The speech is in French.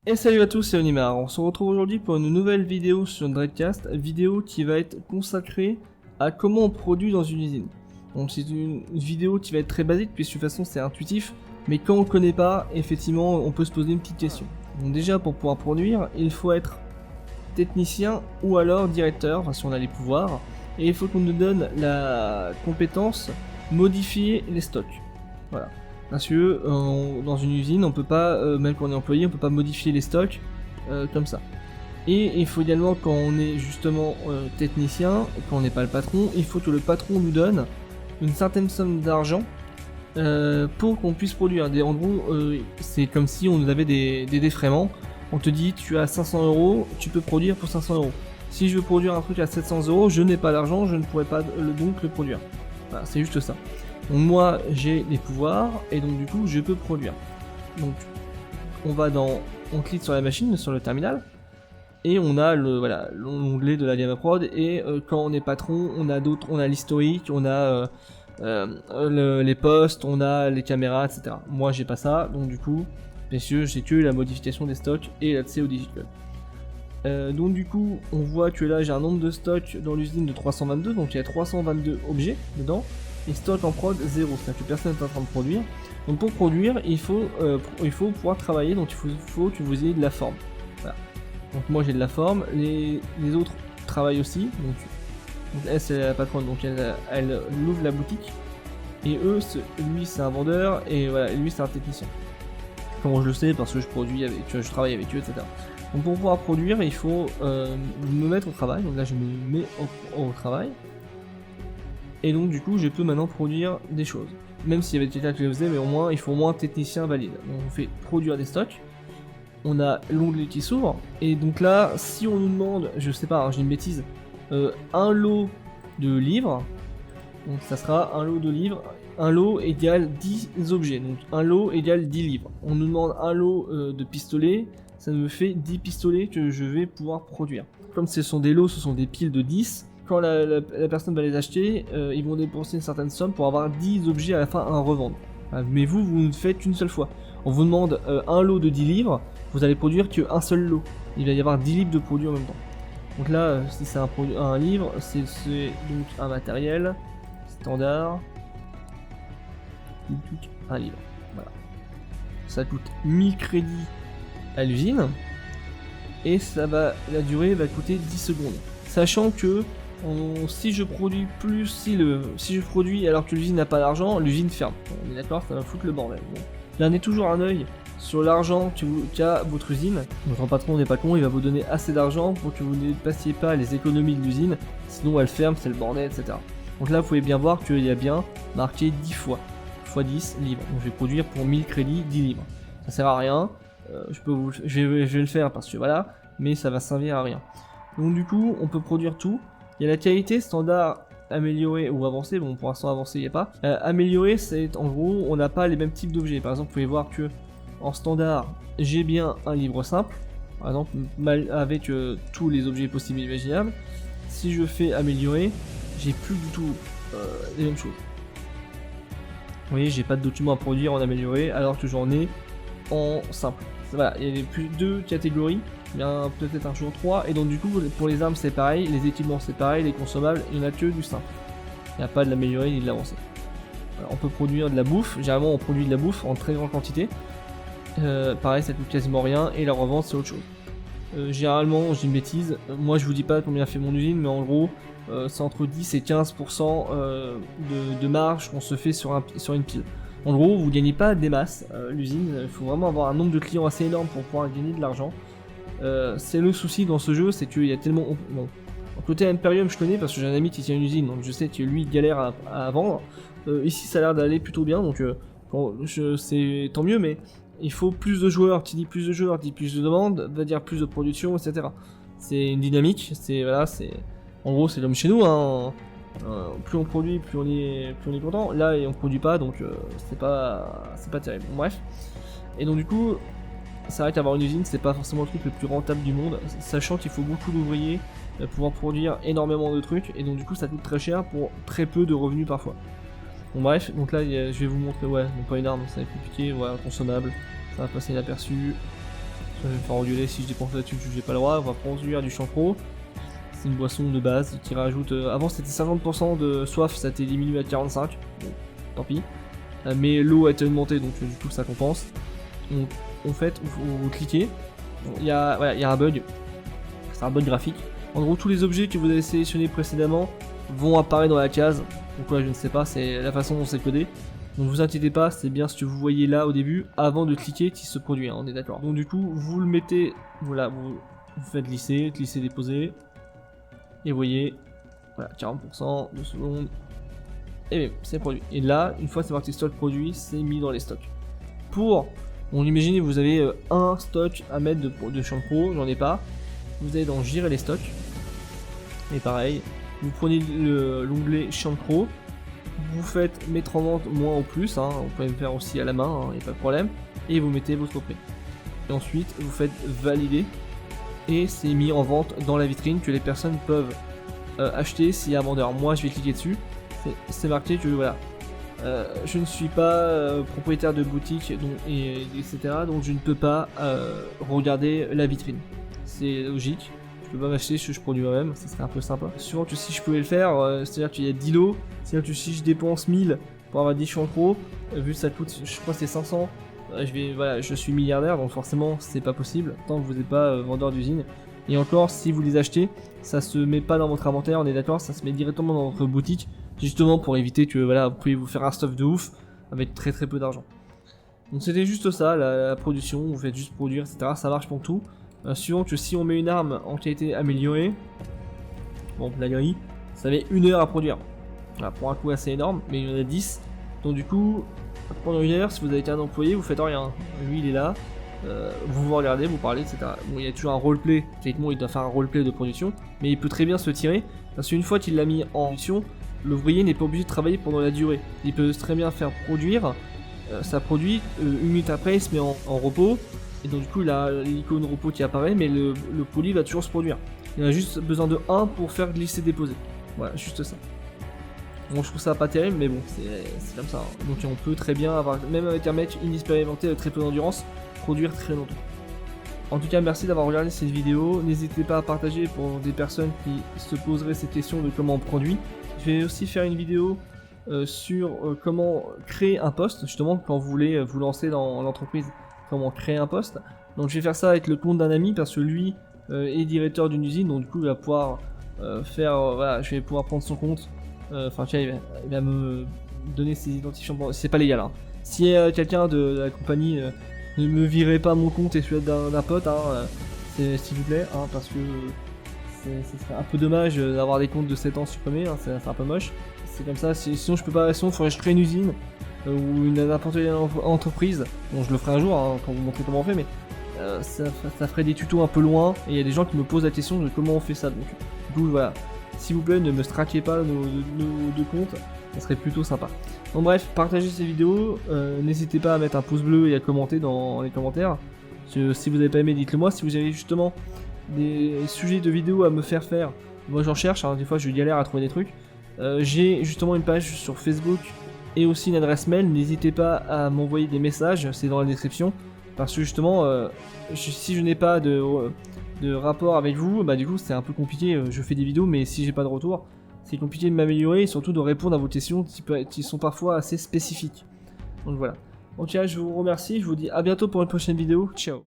Et salut à tous, c'est Onimar. On se retrouve aujourd'hui pour une nouvelle vidéo sur Dreadcast, vidéo qui va être consacrée à comment on produit dans une usine. Donc c'est une vidéo qui va être très basique puisque de toute façon c'est intuitif, mais quand on connaît pas, effectivement on peut se poser une petite question. Donc déjà pour pouvoir produire, il faut être technicien ou alors directeur, enfin si on a les pouvoirs, et il faut qu'on nous donne la compétence modifier les stocks. Voilà. Parce que dans une usine, on peut pas, même quand on est employé, on peut pas modifier les stocks comme ça. Et il faut également, quand on est justement technicien, quand on n'est pas le patron, il faut que le patron nous donne une certaine somme d'argent pour qu'on puisse produire. En gros, c'est comme si on avait des défraiements. On te dit, tu as 500 €, tu peux produire pour 500 €. Si je veux produire un truc à 700 €, je n'ai pas l'argent, je ne pourrais pas donc le produire. Voilà, c'est juste ça. Donc moi j'ai les pouvoirs et donc du coup je peux produire. Donc on clique sur la machine, sur le terminal et on a l'onglet de la Gamma Prod et quand on est patron on a l'historique, on a les postes, on a les caméras, etc. Moi j'ai pas ça, donc du coup messieurs j'ai que la modification des stocks et l'accès au digicode. Donc du coup on voit que là j'ai un nombre de stocks dans l'usine de 322, donc il y a 322 objets dedans. Et stock en prod 0, c'est-à-dire que personne n'est en train de produire. Donc pour produire, il faut pouvoir travailler, donc il faut que vous ayez de la forme. Voilà. Donc moi j'ai de la forme, les autres travaillent aussi. Donc elle c'est la patronne, donc elle ouvre la boutique. Et lui c'est un vendeur et voilà, lui c'est un technicien. Comment je le sais? Parce que je travaille avec eux, etc. Donc pour pouvoir produire, il faut me mettre au travail. Donc là je me mets au travail. Et donc du coup je peux maintenant produire des choses. Même s'il y avait quelqu'un qui le faisait, mais au moins il faut au moins un technicien valide. Donc on fait produire des stocks. On a l'onglet qui s'ouvre. Et donc là, si on nous demande, je sais pas, hein, j'ai une bêtise, un lot de livres. Donc ça sera un lot de livres. Un lot égale 10 objets. Donc un lot égale 10 livres. On nous demande un lot de pistolets. Ça me fait 10 pistolets que je vais pouvoir produire. Comme ce sont des lots, ce sont des piles de 10. Quand la personne va les acheter, ils vont dépenser une certaine somme pour avoir 10 objets à la fin à revendre. Mais vous ne faites qu'une seule fois. On vous demande un lot de 10 livres, vous allez produire qu'un seul lot. Il va y avoir 10 livres de produits en même temps. Donc là, si c'est un livre, c'est donc un matériel standard. Un livre. Voilà. Ça coûte 1000 crédits à l'usine. Et la durée va coûter 10 secondes. Sachant que si je produis plus, si je produis alors que l'usine n'a pas d'argent, l'usine ferme. On est d'accord, ça va foutre le bordel. Bon. Gardez toujours un œil sur l'argent qu'a votre usine. Votre patron n'est pas con, il va vous donner assez d'argent pour que vous ne passiez pas les économies de l'usine, sinon elle ferme, c'est le bordel, etc. Donc là, vous pouvez bien voir qu'il y a bien marqué 10 fois 10 livres. Donc je vais produire pour 1000 crédits 10 livres. Ça sert à rien, je vais le faire parce que voilà, mais ça va servir à rien. Donc du coup, on peut produire tout. Il y a la qualité standard améliorée ou avancée, bon pour l'instant avancée il n'y a pas. Améliorée c'est en gros on n'a pas les mêmes types d'objets. Par exemple vous pouvez voir que en standard j'ai bien un livre simple, par exemple avec tous les objets possibles et imaginables. Si je fais améliorer, j'ai plus du tout les mêmes choses. Vous voyez, j'ai pas de documents à produire en amélioré alors que j'en ai en simple. Voilà, il y a plus deux catégories. Il y a peut-être un jour 3, et donc du coup pour les armes c'est pareil, les équipements c'est pareil, les consommables il n'y en a que du simple. Il n'y a pas de l'améliorer ni de l'avancer. Voilà, on peut produire de la bouffe, généralement on produit de la bouffe en très grande quantité. Pareil ça coûte quasiment rien et la revente c'est autre chose. Généralement j'ai une bêtise, moi je vous dis pas combien fait mon usine mais en gros c'est entre 10 et 15% de marge qu'on se fait sur une pile. En gros vous gagnez pas des masses, l'usine, il faut vraiment avoir un nombre de clients assez énorme pour pouvoir gagner de l'argent. C'est le souci dans ce jeu, c'est qu'il y a tellement... Bon, côté Imperium je connais parce que j'ai un ami qui tient une usine, donc je sais que lui il galère à vendre. Ici ça a l'air d'aller plutôt bien, donc c'est tant mieux, mais il faut plus de joueurs, qui dit plus de joueurs, dit plus de demandes, va dire plus de production, etc. C'est une dynamique, en gros c'est comme chez nous, hein. Plus on produit, plus on est content. Là on produit pas, donc c'est pas terrible. Bon, bref. Et donc du coup, c'est vrai qu'avoir une usine c'est pas forcément le truc le plus rentable du monde, sachant qu'il faut beaucoup d'ouvriers pour pouvoir produire énormément de trucs, et donc du coup ça coûte très cher pour très peu de revenus parfois. Bon bref, donc là je vais vous montrer, ouais, donc pas une arme, ça va être compliqué, voilà, consommable, ça va passer inaperçu, Je vais me faire engueuler si je dépense là-dessus, j'ai pas le droit. On va produire du champro. C'est une boisson de base qui rajoute... avant c'était 50% de soif, ça a été diminué à 45%. Bon, tant pis. Mais l'eau a été augmentée, donc du coup ça compense. Donc en fait, vous cliquez. Il y a un bug. C'est un bug graphique. En gros, tous les objets que vous avez sélectionnés précédemment vont apparaître dans la case. Pourquoi je ne sais pas, c'est la façon dont c'est codé. Donc vous inquiétez pas, c'est bien ce que vous voyez là au début, avant de cliquer qui se produit, hein, on est d'accord. Donc du coup, vous le mettez, voilà, vous faites glisser, déposer. Et vous voyez, voilà, 40%, 2 secondes. Et bien, c'est produit. Et là, une fois c'est marqué stock produit, c'est mis dans les stocks. Pour, on imagine vous avez un stock à mettre de Champro, j'en ai pas. Vous allez dans gérer les stocks. Et pareil, vous prenez l'onglet Champro. Vous faites mettre en vente moins ou plus, hein, vous pouvez le faire aussi à la main, il n'y a pas de problème. Et vous mettez votre prix. Et ensuite, vous faites valider. Et c'est mis en vente dans la vitrine que les personnes peuvent acheter s'il y a un vendeur. Moi, je vais cliquer dessus. C'est marqué que voilà, je ne suis pas propriétaire de boutique, etc. Donc je ne peux pas regarder la vitrine. C'est logique. Je peux pas m'acheter ce que je produis moi-même, ça serait un peu sympa. Sûrement que si je pouvais le faire, c'est-à-dire qu'il y a 10 lots, c'est-à-dire que si je dépense 1000 pour avoir 10 Champro, vu que ça coûte, je crois que c'est 500, je suis milliardaire, donc forcément c'est pas possible, tant que vous n'êtes pas vendeur d'usine. Et encore, si vous les achetez, ça se met pas dans votre inventaire, on est d'accord, ça se met directement dans votre boutique, justement pour éviter que voilà, vous pouvez vous faire un stuff de ouf avec très peu d'argent. Donc c'était juste ça, la production, vous faites juste produire, etc. Ça marche pour tout. Suivant que si on met une arme en qualité améliorée, bon, la grille, ça met 1 heure à produire. Voilà, pour un coup assez énorme, mais il y en a 10. Donc du coup, pendant 1 heure, si vous avez qu'un employé, vous faites rien. Lui, il est là, vous regardez, vous parlez, etc. Bon, il y a toujours un roleplay, techniquement il doit faire un roleplay de production, mais il peut très bien se tirer, parce qu'une fois qu'il l'a mis en production, l'ouvrier n'est pas obligé de travailler pendant la durée. Il peut très bien faire produire, ça produit, 1 minute après il se met en repos, et donc du coup il a l'icône repos qui apparaît, mais le produit va toujours se produire. Il a juste besoin de 1 pour faire glisser déposer. Voilà, juste ça. Bon, je trouve ça pas terrible, mais bon, c'est comme ça. Hein. Donc on peut très bien avoir, même avec un mec inexpérimenté avec très peu d'endurance, produire très longtemps. En tout cas, merci d'avoir regardé cette vidéo. N'hésitez pas à partager pour des personnes qui se poseraient cette question de comment on produit. Je vais aussi faire une vidéo sur comment créer un poste, justement quand vous voulez vous lancer dans l'entreprise, comment créer un poste. Donc je vais faire ça avec le compte d'un ami parce que lui est directeur d'une usine, donc du coup il va pouvoir voilà, je vais pouvoir prendre son compte. Enfin, il va me donner ses identifiants. C'est pas légal. Hein. Si quelqu'un de la compagnie ne me virez pas mon compte et celui d'un pote, hein, s'il vous plaît, hein, parce que ce serait un peu dommage d'avoir des comptes de 7 ans supprimés, hein, c'est un peu moche. C'est comme ça, sinon je peux pas, sinon il faudrait que je crée une usine ou n'importe quelle entreprise. Bon, je le ferai un jour hein, pour vous montrer comment on fait, mais ça ferait des tutos un peu loin et il y a des gens qui me posent la question de comment on fait ça. Donc, du coup, voilà, s'il vous plaît, ne me straquez pas nos deux comptes, ça serait plutôt sympa. Donc bref, partagez ces vidéos, n'hésitez pas à mettre un pouce bleu et à commenter dans les commentaires. Si vous n'avez pas aimé, dites-le moi. Si vous avez justement des sujets de vidéos à me faire, moi j'en cherche, hein, des fois je galère à trouver des trucs. J'ai justement une page sur Facebook et aussi une adresse mail, n'hésitez pas à m'envoyer des messages, c'est dans la description. Parce que justement, si je n'ai pas de rapport avec vous, bah du coup c'est un peu compliqué, je fais des vidéos mais si j'ai pas de retour, c'est compliqué de m'améliorer et surtout de répondre à vos questions qui sont parfois assez spécifiques. Donc voilà. En tout cas, je vous remercie, je vous dis à bientôt pour une prochaine vidéo, ciao.